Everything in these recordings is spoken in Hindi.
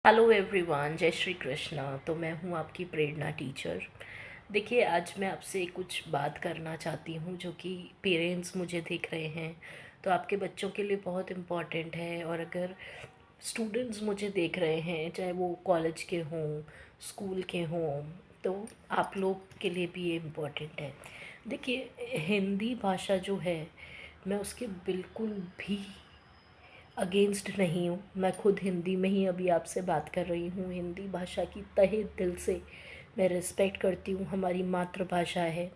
हेलो एवरीवन, जय श्री कृष्णा। तो मैं हूँ आपकी प्रेरणा टीचर। देखिए, आज मैं आपसे कुछ बात करना चाहती हूँ जो कि पेरेंट्स मुझे देख रहे हैं तो आपके बच्चों के लिए बहुत इम्पॉर्टेंट है। और अगर स्टूडेंट्स मुझे देख रहे हैं, चाहे वो कॉलेज के हों, स्कूल के हों, तो आप लोग के लिए भी ये इम्पॉर्टेंट है। देखिए, हिंदी भाषा जो है, मैं उसके बिल्कुल भी अगेंस्ट नहीं हूँ। मैं खुद हिंदी में ही अभी आपसे बात कर रही हूँ। हिंदी भाषा की तहे दिल से मैं रिस्पेक्ट करती हूँ। हमारी मातृभाषा है,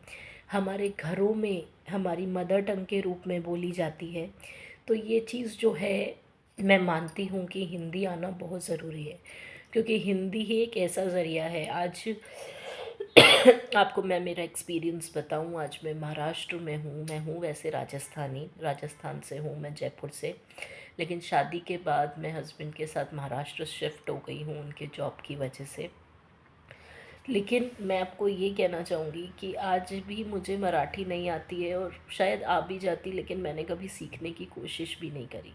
हमारे घरों में हमारी मदर टंग के रूप में बोली जाती है। तो ये चीज़ जो है, मैं मानती हूँ कि हिंदी आना बहुत ज़रूरी है, क्योंकि हिंदी ही एक ऐसा ज़रिया है। आज आपको मैं मेरा एक्सपीरियंस बताऊं। आज मैं महाराष्ट्र में हूँ। मैं हूँ वैसे राजस्थान से हूँ, मैं जयपुर से। लेकिन शादी के बाद मैं हस्बैंड के साथ महाराष्ट्र शिफ्ट हो गई हूँ उनके जॉब की वजह से। लेकिन मैं आपको ये कहना चाहूँगी कि आज भी मुझे मराठी नहीं आती है, और शायद आ भी जाती, लेकिन मैंने कभी सीखने की कोशिश भी नहीं करी।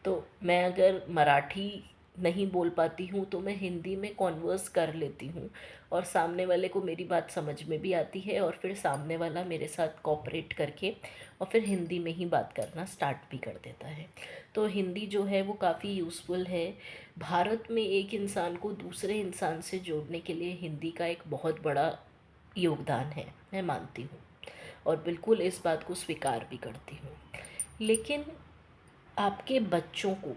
तो मैं अगर मराठी नहीं बोल पाती हूँ तो मैं हिंदी में कॉन्वर्स कर लेती हूँ, और सामने वाले को मेरी बात समझ में भी आती है, और फिर सामने वाला मेरे साथ कोऑपरेट करके और फिर हिंदी में ही बात करना स्टार्ट भी कर देता है। तो हिंदी जो है वो काफ़ी यूज़फुल है। भारत में एक इंसान को दूसरे इंसान से जोड़ने के लिए हिंदी का एक बहुत बड़ा योगदान है, मैं मानती हूँ, और बिल्कुल इस बात को स्वीकार भी करती हूँ। लेकिन आपके बच्चों को,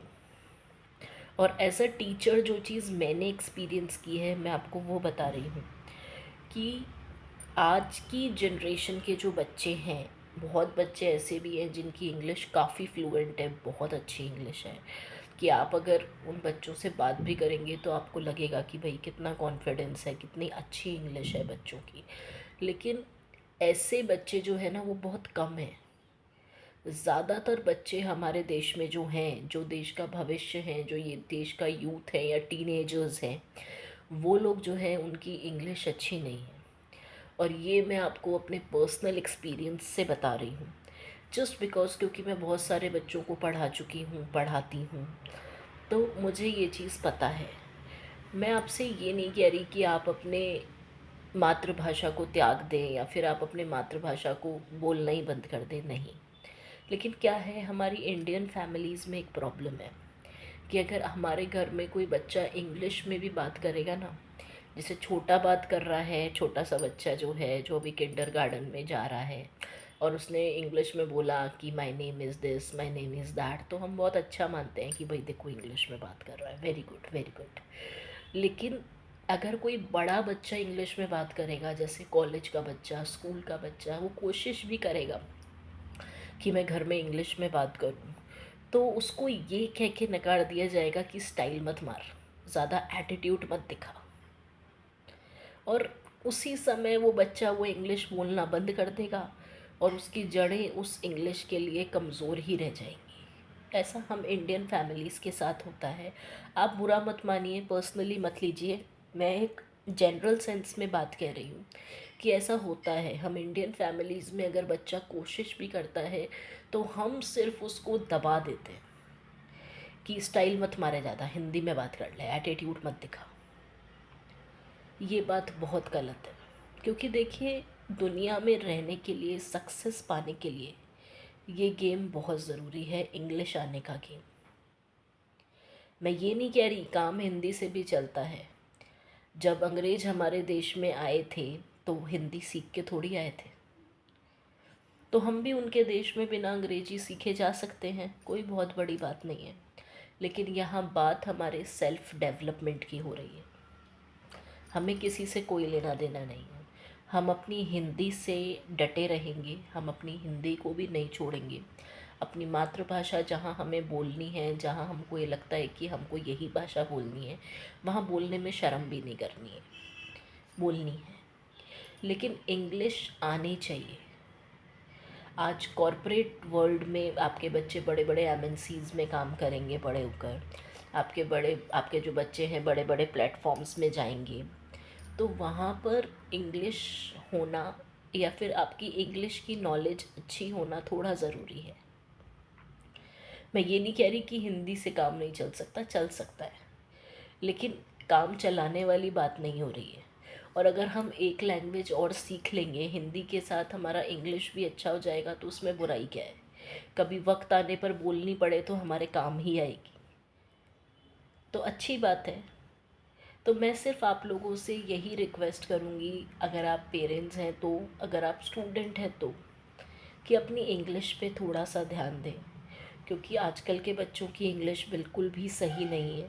और एज अ टीचर जो चीज़ मैंने एक्सपीरियंस की है, मैं आपको वो बता रही हूँ कि आज की जनरेशन के जो बच्चे हैं, बहुत बच्चे ऐसे भी हैं जिनकी इंग्लिश काफ़ी फ्लुएंट है, बहुत अच्छी इंग्लिश है, कि आप अगर उन बच्चों से बात भी करेंगे तो आपको लगेगा कि भाई कितना कॉन्फिडेंस है, कितनी अच्छी इंग्लिश है बच्चों की। लेकिन ऐसे बच्चे जो है ना, वो बहुत कम हैं। ज़्यादातर बच्चे हमारे देश में जो हैं, जो देश का भविष्य हैं, जो ये देश का यूथ है या टीनेजर्स हैं, वो लोग जो हैं उनकी इंग्लिश अच्छी नहीं है। और ये मैं आपको अपने पर्सनल एक्सपीरियंस से बता रही हूँ, जस्ट बिकॉज क्योंकि मैं बहुत सारे बच्चों को पढ़ा चुकी हूँ, पढ़ाती हूँ, तो मुझे ये चीज़ पता है। मैं आपसे ये नहीं कह रही कि आप अपने मातृभाषा को त्याग दें या फिर आप अपने मातृभाषा को बोलना ही बंद कर दें, नहीं। लेकिन क्या है, हमारी इंडियन फैमिलीज़ में एक प्रॉब्लम है कि अगर हमारे घर में कोई बच्चा इंग्लिश में भी बात करेगा ना, जैसे छोटा बात कर रहा है, छोटा सा बच्चा जो है, जो अभी किंडरगार्टन में जा रहा है, और उसने इंग्लिश में बोला कि my name is this, my name is that, तो हम बहुत अच्छा मानते हैं कि भाई देखो इंग्लिश में बात कर रहा है, वेरी गुड वेरी गुड। लेकिन अगर कोई बड़ा बच्चा इंग्लिश में बात करेगा, जैसे कॉलेज का बच्चा, स्कूल का बच्चा, वो कोशिश भी करेगा कि मैं घर में इंग्लिश में बात करूं, तो उसको ये कह के नकार दिया जाएगा कि स्टाइल मत मार, ज़्यादा एटीट्यूड मत दिखा। और उसी समय वो बच्चा वो इंग्लिश बोलना बंद कर देगा, और उसकी जड़ें उस इंग्लिश के लिए कमज़ोर ही रह जाएंगी। ऐसा हम इंडियन फैमिलीज़ के साथ होता है। आप बुरा मत मानिए, पर्सनली मत लीजिए, मैं एक जनरल सेंस में बात कह रही हूँ कि ऐसा होता है। हम इंडियन फैमिलीज़ में अगर बच्चा कोशिश भी करता है तो हम सिर्फ उसको दबा देते हैं कि स्टाइल मत मारे, ज़्यादा हिंदी में बात कर ले, एटीट्यूड मत दिखा। ये बात बहुत गलत है, क्योंकि देखिए, दुनिया में रहने के लिए, सक्सेस पाने के लिए, ये गेम बहुत ज़रूरी है, इंग्लिश आने का गेम। मैं ये नहीं कह रही काम हिंदी से भी चलता है। जब अंग्रेज हमारे देश में आए थे तो हिंदी सीख के थोड़ी आए थे। तो हम भी उनके देश में बिना अंग्रेजी सीखे जा सकते हैं, कोई बहुत बड़ी बात नहीं है। लेकिन यहाँ बात हमारे सेल्फ डेवलपमेंट की हो रही है। हमें किसी से कोई लेना देना नहीं है। हम अपनी हिंदी से डटे रहेंगे, हम अपनी हिंदी को भी नहीं छोड़ेंगे। अपनी मातृभाषा जहाँ हमें बोलनी है, जहाँ हमको ये लगता है कि हमको यही भाषा बोलनी है, वहाँ बोलने में शर्म भी नहीं करनी है, बोलनी है। लेकिन इंग्लिश आनी चाहिए। आज कॉरपोरेट वर्ल्ड में आपके बच्चे बड़े बड़े एमएनसीज़ में काम करेंगे बड़े होकर, आपके जो बच्चे हैं बड़े बड़े प्लेटफॉर्म्स में जाएंगे, तो वहाँ पर इंग्लिश होना या फिर आपकी इंग्लिश की नॉलेज अच्छी होना थोड़ा ज़रूरी है। मैं ये नहीं कह रही कि हिंदी से काम नहीं चल सकता, चल सकता है। लेकिन काम चलाने वाली बात नहीं हो रही है। और अगर हम एक लैंग्वेज और सीख लेंगे, हिंदी के साथ हमारा इंग्लिश भी अच्छा हो जाएगा, तो उसमें बुराई क्या है। कभी वक्त आने पर बोलनी पड़े तो हमारे काम ही आएगी, तो अच्छी बात है। तो मैं सिर्फ आप लोगों से यही रिक्वेस्ट करूँगी, अगर आप पेरेंट्स हैं तो, अगर आप स्टूडेंट हैं तो, कि अपनी इंग्लिश पे थोड़ा सा ध्यान दें, क्योंकि आजकल के बच्चों की इंग्लिश बिल्कुल भी सही नहीं है।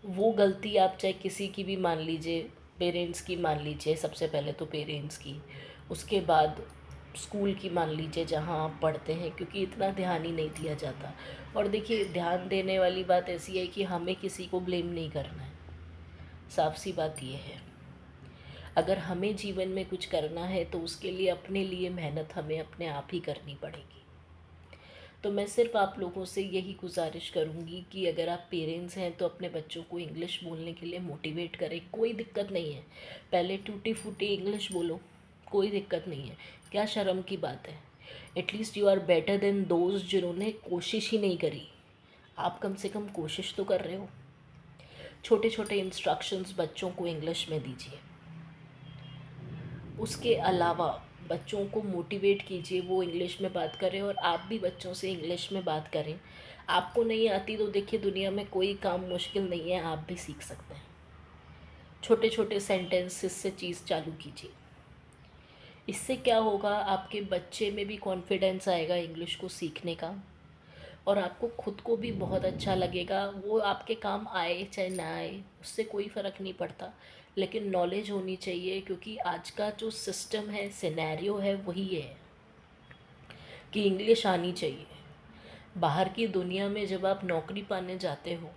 वो गलती आप चाहे किसी की भी मान लीजिए, पेरेंट्स की मान लीजिए, सबसे पहले तो पेरेंट्स की, उसके बाद स्कूल की मान लीजिए जहाँ आप पढ़ते हैं, क्योंकि इतना ध्यान ही नहीं दिया जाता। और देखिए, ध्यान देने वाली बात ऐसी है कि हमें किसी को ब्लेम नहीं करना है। साफ सी बात ये है, अगर हमें जीवन में कुछ करना है तो उसके लिए अपने लिए मेहनत हमें अपने आप ही करनी पड़ेगी। तो मैं सिर्फ आप लोगों से यही गुजारिश करूँगी कि अगर आप पेरेंट्स हैं तो अपने बच्चों को इंग्लिश बोलने के लिए मोटिवेट करें। कोई दिक्कत नहीं है, पहले टूटी फूटी इंग्लिश बोलो, कोई दिक्कत नहीं है। क्या शर्म की बात है। At least you are better than those जिन्होंने कोशिश ही नहीं करी। आप कम से कम कोशिश तो कर रहे हो। छोटे छोटे इंस्ट्रक्शंस बच्चों को इंग्लिश में दीजिए। उसके अलावा बच्चों को मोटिवेट कीजिए, वो इंग्लिश में बात करें और आप भी बच्चों से इंग्लिश में बात करें। आपको नहीं आती तो देखिए, दुनिया में कोई काम मुश्किल नहीं है, आप भी सीख सकते हैं। छोटे छोटे सेंटेंसेस से चीज़ चालू कीजिए। इससे क्या होगा, आपके बच्चे में भी कॉन्फिडेंस आएगा इंग्लिश को सीखने का, और आपको खुद को भी बहुत अच्छा लगेगा। वो आपके काम आए चाहे ना आए, उससे कोई फ़र्क नहीं पड़ता, लेकिन नॉलेज होनी चाहिए, क्योंकि आज का जो सिस्टम है, सिनेरियो है, वही है कि इंग्लिश आनी चाहिए। बाहर की दुनिया में जब आप नौकरी पाने जाते हो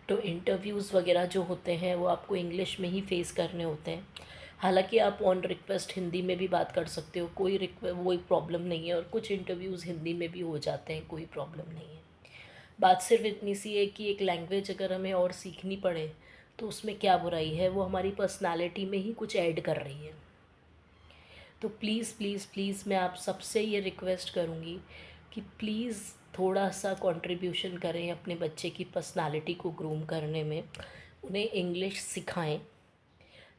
तो इंटरव्यूज़ वगैरह जो होते हैं वो आपको इंग्लिश में ही फेस करने होते हैं। हालांकि आप ऑन रिक्वेस्ट हिंदी में भी बात कर सकते हो, कोई प्रॉब्लम नहीं है, और कुछ इंटरव्यूज़ हिंदी में भी हो जाते हैं, कोई प्रॉब्लम नहीं है। बात सिर्फ इतनी सी है कि एक लैंग्वेज अगर हमें और सीखनी पड़े तो उसमें क्या बुराई है, वो हमारी पर्सनालिटी में ही कुछ ऐड कर रही है। तो प्लीज़ प्लीज़ प्लीज़ मैं आप सबसे ये रिक्वेस्ट करूँगी कि प्लीज़ थोड़ा सा कंट्रीब्यूशन करें अपने बच्चे की पर्सनालिटी को ग्रूम करने में। उन्हें इंग्लिश सिखाएं,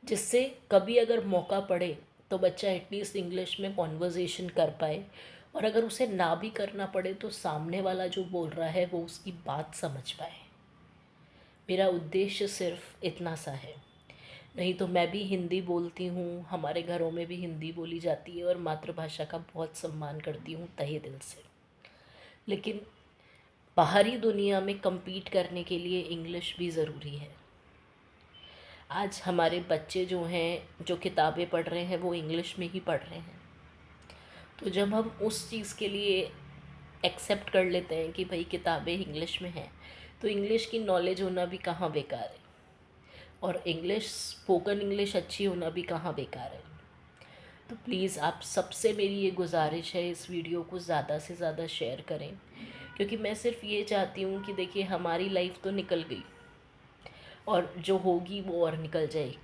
जिससे कभी अगर मौका पड़े तो बच्चा एटलीस्ट इंग्लिश में कॉन्वर्जेसन कर पाए, और अगर उसे ना भी करना पड़े तो सामने वाला जो बोल रहा है वो उसकी बात समझ पाए। मेरा उद्देश्य सिर्फ इतना सा है। नहीं तो मैं भी हिंदी बोलती हूँ, हमारे घरों में भी हिंदी बोली जाती है, और मातृभाषा का बहुत सम्मान करती हूँ तहे दिल से। लेकिन बाहरी दुनिया में compete करने के लिए इंग्लिश भी ज़रूरी है। आज हमारे बच्चे जो हैं, जो किताबें पढ़ रहे हैं, वो इंग्लिश में ही पढ़ रहे हैं। तो जब हम उस चीज़ के लिए एक्सेप्ट कर लेते हैं कि भाई किताबें इंग्लिश में हैं, तो इंग्लिश की नॉलेज होना भी कहाँ बेकार है, और इंग्लिश, स्पोकन इंग्लिश अच्छी होना भी कहाँ बेकार है। तो प्लीज़ आप सबसे मेरी ये गुजारिश है, इस वीडियो को ज़्यादा से ज़्यादा शेयर करें, क्योंकि मैं सिर्फ ये चाहती हूँ कि देखिए, हमारी लाइफ तो निकल गई और जो होगी वो और निकल जाएगी,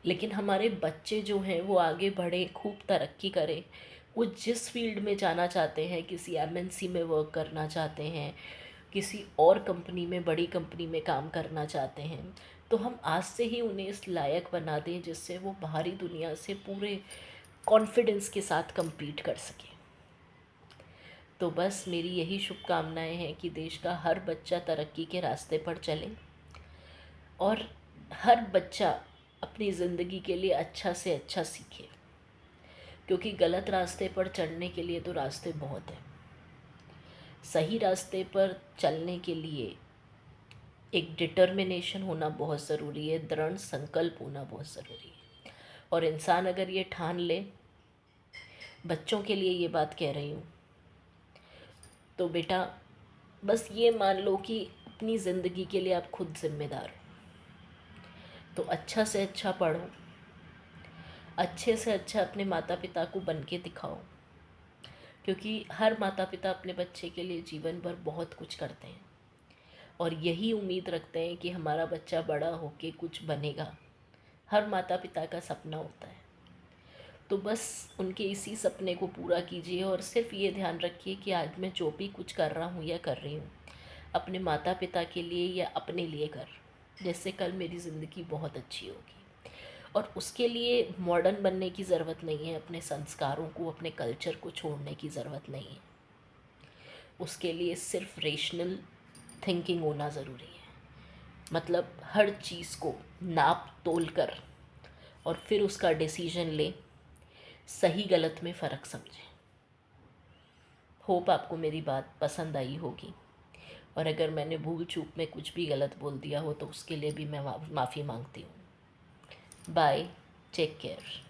लेकिन हमारे बच्चे जो हैं वो आगे बढ़े, खूब तरक्की करें। वो जिस फील्ड में जाना चाहते हैं, किसी एमएनसी में वर्क करना चाहते हैं, किसी और कंपनी में, बड़ी कंपनी में काम करना चाहते हैं, तो हम आज से ही उन्हें इस लायक बना दें जिससे वो बाहरी दुनिया से पूरे कॉन्फिडेंस के साथ compete कर सकें। तो बस मेरी यही शुभकामनाएं हैं कि देश का हर बच्चा तरक्की के रास्ते पर चले, और हर बच्चा अपनी ज़िंदगी के लिए अच्छा से अच्छा सीखे, क्योंकि गलत रास्ते पर चढ़ने के लिए तो रास्ते बहुत हैं। सही रास्ते पर चलने के लिए एक डिटर्मिनेशन होना बहुत ज़रूरी है, दृढ़ संकल्प होना बहुत ज़रूरी है। और इंसान अगर ये ठान ले, बच्चों के लिए ये बात कह रही हूँ, तो बेटा बस ये मान लो कि अपनी ज़िंदगी के लिए आप खुद जिम्मेदार हो। तो अच्छा से अच्छा पढ़ो, अच्छे से अच्छा अपने माता पिता को बन के दिखाओ, क्योंकि हर माता पिता अपने बच्चे के लिए जीवन भर बहुत कुछ करते हैं, और यही उम्मीद रखते हैं कि हमारा बच्चा बड़ा होके कुछ बनेगा। हर माता पिता का सपना होता है। तो बस उनके इसी सपने को पूरा कीजिए, और सिर्फ ये ध्यान रखिए कि आज मैं जो भी कुछ कर रहा हूँ या कर रही हूँ, अपने माता पिता के लिए या अपने लिए कर, जिससे कल मेरी ज़िंदगी बहुत अच्छी होगी। और उसके लिए मॉडर्न बनने की ज़रूरत नहीं है, अपने संस्कारों को, अपने कल्चर को छोड़ने की ज़रूरत नहीं है। उसके लिए सिर्फ रेशनल थिंकिंग होना ज़रूरी है। मतलब हर चीज़ को नाप तोल कर और फिर उसका डिसीजन ले, सही गलत में फ़र्क समझें। होप आपको मेरी बात पसंद आई होगी, और अगर मैंने भूल चूक में कुछ भी गलत बोल दिया हो तो उसके लिए भी मैं माफ़ी मांगती हूँ। Bye, take care.